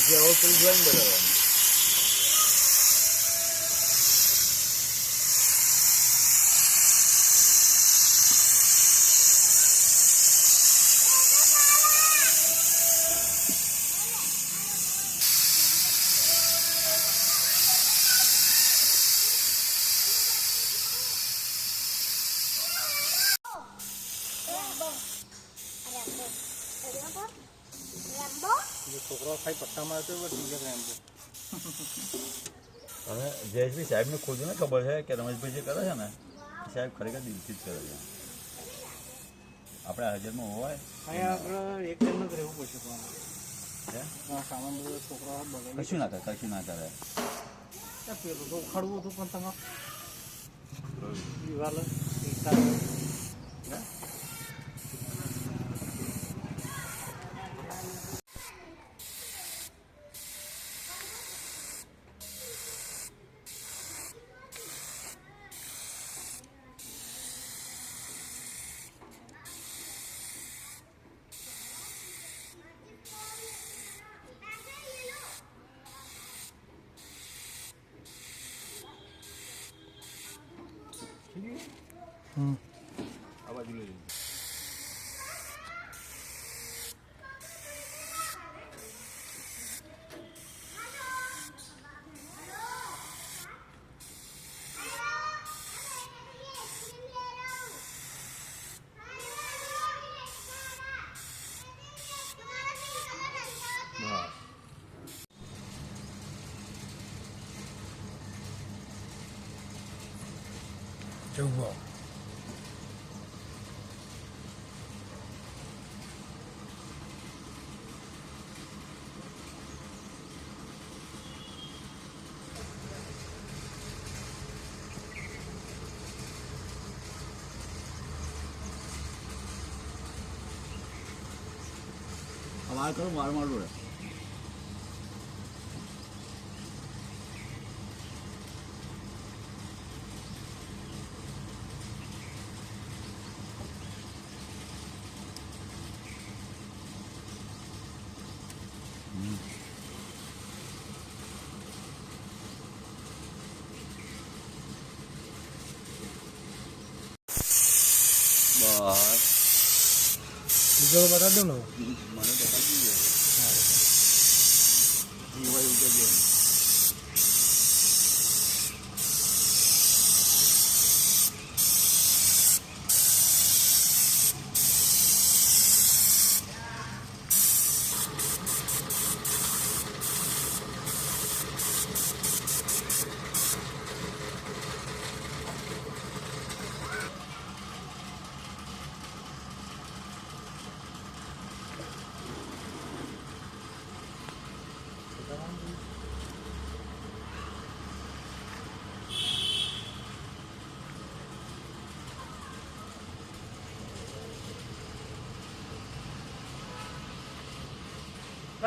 પછી આવો કોઈ ડ્રોઈંગ બનાવવાનું. છોકરો ખાઈ પટ્ટા મારતો રેમ્બો. હવે જયેશભાઈ સાહેબને ખોદીને ખબર છે કે રમેશભાઈ જે કરે છે ને સાહેબ ખરેખર દિલથી જ કરે છે. આપણે હાજરમાં હોય અહીંયા આપણે એક જણ જ રહેવું પડશે. સામાન બધો છોકરા બગડે કશું ના કરે, કશું ના કરે. પેલું તો ઉખાડવું હતું પણ તમે દિવાલ આ બાજુ લઈ જઈએ. જવું વાર કરો, વાર મારું રે. બસ બીજો બતા દો ને. મને બતાવી દઈએ. જીવાય ઉગે છે.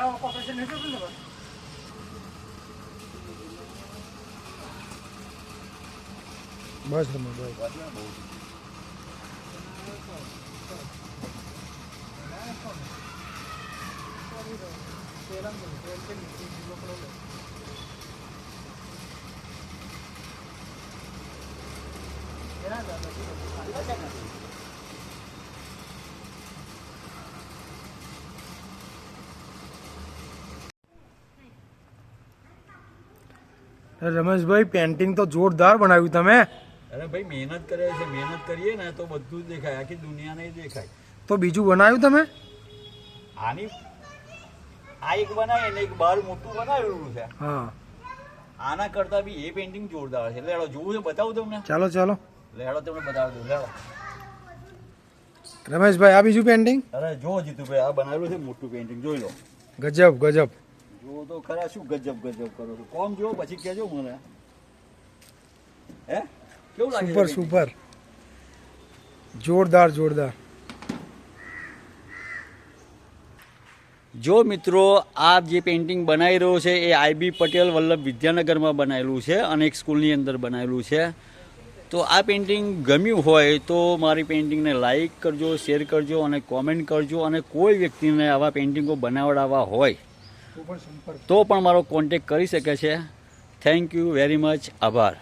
ઓપરેશન નહીં થતું ને બસ તમે બસ બહુ રમેશભાઈ પેન્ટિંગ તો જોરદાર બનાવ્યું તમે. અરે ભાઈ મહેનત કરે છે, મહેનત કરીએ ને તો બધું જ દેખાય, આખી દુનિયા નહીં દેખાય. તો બીજું બનાવ્યું તમે? આની આ એક બનાવી ને એક બહાર મોટું બનાવેલું છે. હા, આના કરતા બી એ પેન્ટિંગ જોરદાર છે. લેડો જોવું છે, બતાવું તમને. ચાલો ચાલો લેડો તમને બતાવી દઉં. લેડો રમેશભાઈ આ બીજું પેન્ટિંગ. અરે જો જીતુભાઈ આ બનાવેલું છે મોટું પેન્ટિંગ, જોઈ લો. ગજબ ગજબ. જો તો ખરા શું ગજબ ગજબ કરો છો. કોમ જો પછી કહેજો મને. હે કેવું લાગે? સુપર સુપર, જોરદાર જોરદાર. જો મિત્રો આ જે પેઇન્ટિંગ બનાવી રહ્યો છે એ આઈબી પટેલ વલ્લભ વિદ્યાનગરમાં બનાવેલું છે અને એક સ્કૂલની અંદર બનાવેલું છે. તો આ પેઇન્ટિંગ ગમ્યું હોય તો મારી પેઇન્ટિંગને લાઈક કરજો, શેર કરજો અને કોમેન્ટ કરજો. અને કોઈ વ્યક્તિને આવા પેઇન્ટિંગો બનાવડાવવા હોય તો પણ સંપર્ક તો પણ મારો કોન્ટેક કરી શકે છે. Thank you very much. આભાર.